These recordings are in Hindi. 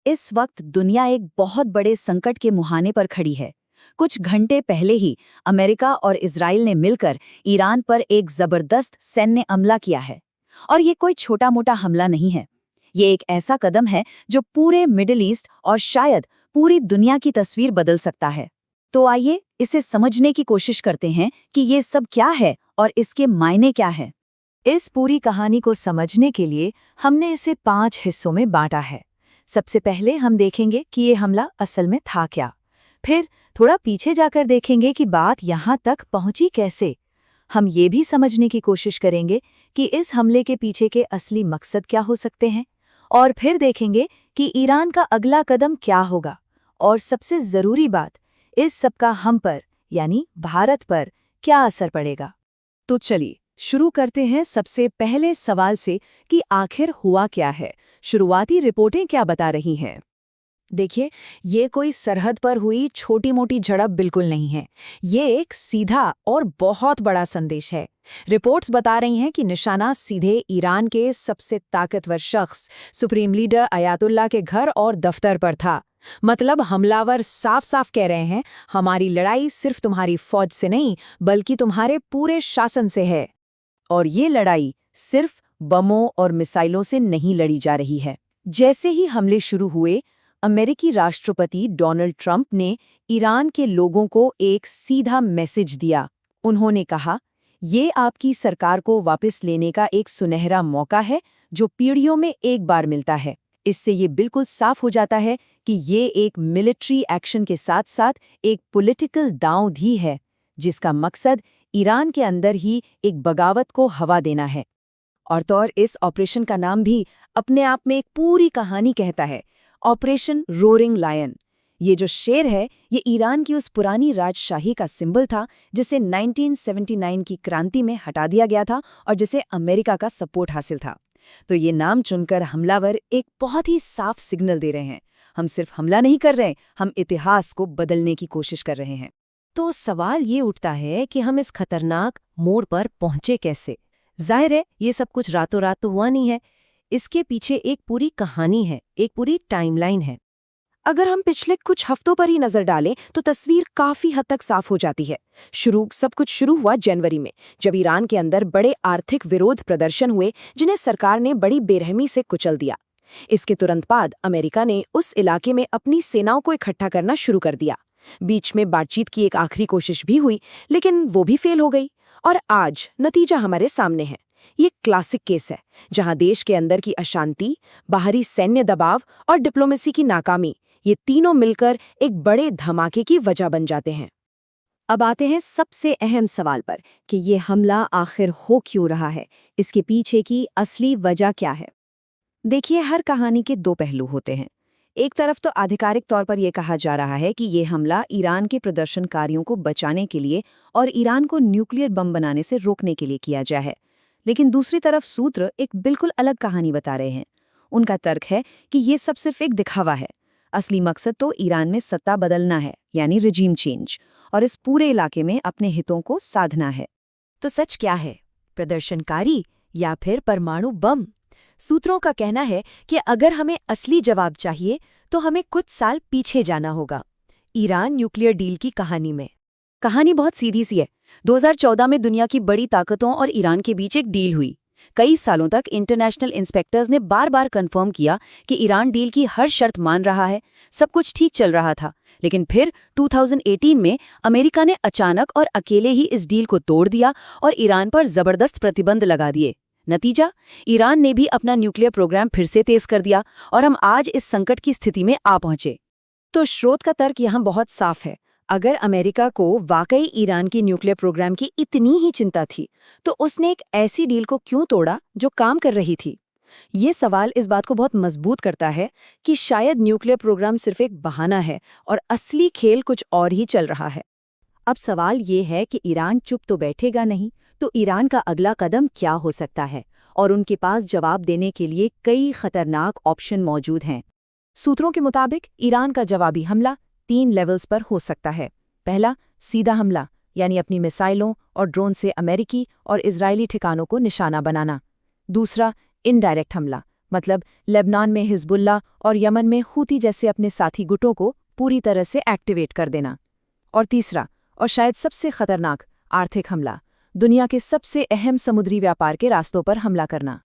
इस वक्त दुनिया एक बहुत बड़े संकट के मुहाने पर खड़ी है। कुछ घंटे पहले ही अमेरिका और इजराइल ने मिलकर ईरान पर एक जबरदस्त सैन्य हमला किया है। और ये कोई छोटा मोटा हमला नहीं है। ये एक ऐसा कदम है जो पूरे मिडिल ईस्ट और शायद पूरी दुनिया की तस्वीर बदल सकता है। तो आइए इसे समझने की कोशिश करते हैं कि ये सब क्या है और इसके मायने क्या है। इस पूरी कहानी को समझने के लिए हमने इसे 5 हिस्सों में बांटा है। सबसे पहले हम देखेंगे कि ये हमला असल में था क्या। फिर थोड़ा पीछे जाकर देखेंगे कि बात यहाँ तक पहुँची कैसे। हम ये भी समझने की कोशिश करेंगे कि इस हमले के पीछे के असली मकसद क्या हो सकते हैं। और फिर देखेंगे कि ईरान का अगला कदम क्या होगा। और सबसे ज़रूरी बात, इस सब का हम पर यानी भारत पर क्या असर पड़ेगा। तो चलिए शुरू करते हैं सबसे पहले सवाल से कि आखिर हुआ क्या है। शुरुआती रिपोर्टें क्या बता रही हैं? देखिए, ये कोई सरहद पर हुई छोटी मोटी झड़प बिल्कुल नहीं है। ये एक सीधा और बहुत बड़ा संदेश है। रिपोर्ट्स बता रही हैं कि निशाना सीधे ईरान के सबसे ताकतवर शख्स सुप्रीम लीडर अयातुल्ला के घर और दफ्तर पर था। मतलब हमलावर साफ साफ कह रहे हैं, हमारी लड़ाई सिर्फ तुम्हारी फौज से नहीं बल्कि तुम्हारे पूरे शासन से है। और ये लड़ाई सिर्फ बमों और मिसाइलों से नहीं लड़ी जा रही है। जैसे ही हमले शुरू हुए, अमेरिकी राष्ट्रपति डोनाल्ड ट्रंप ने ईरान के लोगों को एक सीधा मैसेज दिया। उन्होंने कहा, ये आपकी सरकार को वापस लेने का एक सुनहरा मौका है जो पीढ़ियों में एक बार मिलता है। इससे ये बिल्कुल साफ हो जाता है कि ये एक मिलिट्री एक्शन के साथ साथ एक पॉलिटिकल दांव भी है, जिसका मकसद ईरान के अंदर ही एक बगावत को हवा देना है। और तो और इस ऑपरेशन का नाम भी अपने आप में एक पूरी कहानी कहता है, ऑपरेशन रोरिंग लायन। ये जो शेर है, ये ईरान की उस पुरानी राजशाही का सिंबल था जिसे 1979 की क्रांति में हटा दिया गया था और जिसे अमेरिका का सपोर्ट हासिल था। तो ये नाम चुनकर हमलावर एक बहुत ही साफ सिग्नल दे रहे हैं, हम सिर्फ हमला नहीं कर रहे, हम इतिहास को बदलने की कोशिश कर रहे हैं। तो सवाल ये उठता है कि हम इस खतरनाक मोड़ पर पहुंचे कैसे। जाहिर है ये सब कुछ रातों रात तो हुआ नहीं है। इसके पीछे एक पूरी कहानी है, एक पूरी टाइमलाइन है। अगर हम पिछले कुछ हफ्तों पर ही नजर डालें तो तस्वीर काफी हद तक साफ हो जाती है। सब कुछ शुरू हुआ जनवरी में, जब ईरान के अंदर बड़े आर्थिक विरोध प्रदर्शन हुए जिन्हें सरकार ने बड़ी बेरहमी से कुचल दिया। इसके तुरंत बाद अमेरिका ने उस इलाके में अपनी सेनाओं को इकट्ठा करना शुरू कर दिया। बीच में बातचीत की एक आखिरी कोशिश भी हुई, लेकिन वो भी फेल हो गई। और आज नतीजा हमारे सामने है। ये क्लासिक केस है जहां देश के अंदर की अशांति, बाहरी सैन्य दबाव और डिप्लोमेसी की नाकामी, ये तीनों मिलकर एक बड़े धमाके की वजह बन जाते हैं। अब आते हैं सबसे अहम सवाल पर कि ये हमला आखिर हो क्यों रहा है, इसके पीछे की असली वजह क्या है। देखिए, हर कहानी के दो पहलू होते हैं। एक तरफ तो आधिकारिक तौर पर यह कहा जा रहा है कि ये हमला ईरान के प्रदर्शनकारियों को बचाने के लिए और ईरान को न्यूक्लियर बम बनाने से रोकने के लिए किया गया है। लेकिन दूसरी तरफ सूत्र एक बिल्कुल अलग कहानी बता रहे हैं। उनका तर्क है कि ये सब सिर्फ एक दिखावा है। असली मकसद तो ईरान में सत्ता बदलना है, यानी रिजीम चेंज, और इस पूरे इलाके में अपने हितों को साधना है। तो सच क्या है, प्रदर्शनकारी या फिर परमाणु बम? सूत्रों का कहना है कि अगर हमें असली जवाब चाहिए तो हमें कुछ साल पीछे जाना होगा, ईरान न्यूक्लियर डील की कहानी में। कहानी बहुत सीधी सी है। 2014 में दुनिया की बड़ी ताकतों और ईरान के बीच एक डील हुई। कई सालों तक इंटरनेशनल इंस्पेक्टर्स ने बार बार कंफर्म किया कि ईरान डील की हर शर्त मान रहा है, सब कुछ ठीक चल रहा था। लेकिन फिर 2018 में अमेरिका ने अचानक और अकेले ही इस डील को तोड़ दिया और ईरान पर जबरदस्त प्रतिबंध लगा दिए। नतीजा, ईरान ने भी अपना न्यूक्लियर प्रोग्राम फिर से तेज कर दिया और हम आज इस संकट की स्थिति में आ पहुंचे। तो स्रोत का तर्क यहाँ बहुत साफ है। अगर अमेरिका को वाकई ईरान की न्यूक्लियर प्रोग्राम की इतनी ही चिंता थी, तो उसने एक ऐसी डील को क्यों तोड़ा जो काम कर रही थी? ये सवाल इस बात को बहुत मजबूत करता है कि शायद न्यूक्लियर प्रोग्राम सिर्फ एक बहाना है और असली खेल कुछ और ही चल रहा है। अब सवाल ये है कि ईरान चुप तो बैठेगा नहीं, तो ईरान का अगला कदम क्या हो सकता है? और उनके पास जवाब देने के लिए कई खतरनाक ऑप्शन मौजूद हैं। सूत्रों के मुताबिक ईरान का जवाबी हमला 3 लेवल्स पर हो सकता है। पहला, सीधा हमला, यानी अपनी मिसाइलों और ड्रोन से अमेरिकी और इजरायली ठिकानों को निशाना बनाना। दूसरा, इनडायरेक्ट हमला, मतलब लेबनान में हिजबुल्ला और यमन में हूती जैसे अपने साथी गुटों को पूरी तरह से एक्टिवेट कर देना। और तीसरा, और शायद सबसे खतरनाक, आर्थिक हमला, दुनिया के सबसे अहम समुद्री व्यापार के रास्तों पर हमला करना।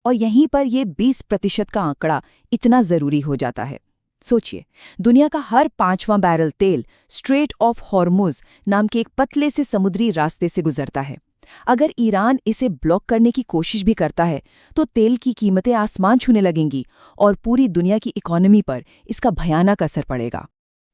और यहीं पर ये 20% का आंकड़ा इतना जरूरी हो जाता है। सोचिए, दुनिया का हर 5वां बैरल तेल स्ट्रेट ऑफ हॉर्मुज नाम के एक पतले से समुद्री रास्ते से गुजरता है। अगर ईरान इसे ब्लॉक करने की कोशिश भी करता है तो तेल की कीमतें आसमान छूने लगेंगी और पूरी दुनिया की इकोनॉमी पर इसका भयानक असर पड़ेगा।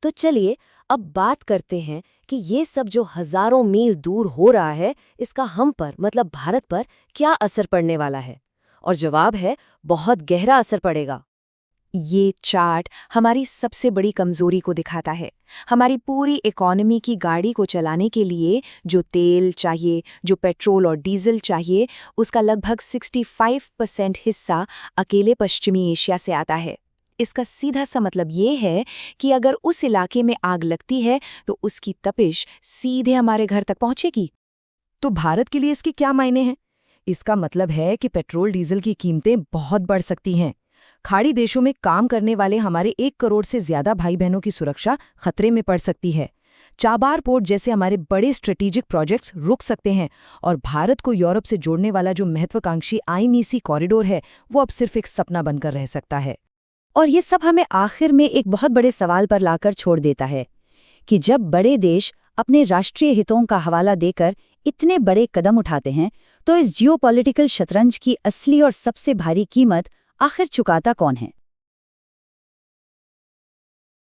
तो चलिए अब बात करते हैं कि ये सब जो हजारों मील दूर हो रहा है, इसका हम पर मतलब भारत पर क्या असर पड़ने वाला है। और जवाब है, बहुत गहरा असर पड़ेगा। ये चार्ट हमारी सबसे बड़ी कमजोरी को दिखाता है। हमारी पूरी इकोनॉमी की गाड़ी को चलाने के लिए जो तेल चाहिए, जो पेट्रोल और डीजल चाहिए, उसका लगभग 65% हिस्सा अकेले पश्चिमी एशिया से आता है। इसका सीधा सा मतलब ये है कि अगर उस इलाके में आग लगती है तो उसकी तपिश सीधे हमारे घर तक पहुंचेगी। तो भारत के लिए इसके क्या मायने हैं? इसका मतलब है कि पेट्रोल डीजल की कीमतें बहुत बढ़ सकती हैं। खाड़ी देशों में काम करने वाले हमारे 1 करोड़ से ज्यादा भाई बहनों की सुरक्षा खतरे में पड़ सकती है। चाबार पोर्ट जैसे हमारे बड़े स्ट्रेटेजिक प्रोजेक्ट्स रुक सकते हैं और भारत को यूरोप से जोड़ने वाला जो महत्वाकांक्षी आईएमईसी कॉरिडोर है, वो अब सिर्फ एक सपना बनकर रह सकता है। और ये सब हमें आखिर में एक बहुत बड़े सवाल पर लाकर छोड़ देता है कि जब बड़े देश अपने राष्ट्रीय हितों का हवाला देकर इतने बड़े कदम उठाते हैं, तो इस जियोपॉलिटिकल शतरंज की असली और सबसे भारी कीमत आखिर चुकाता कौन है?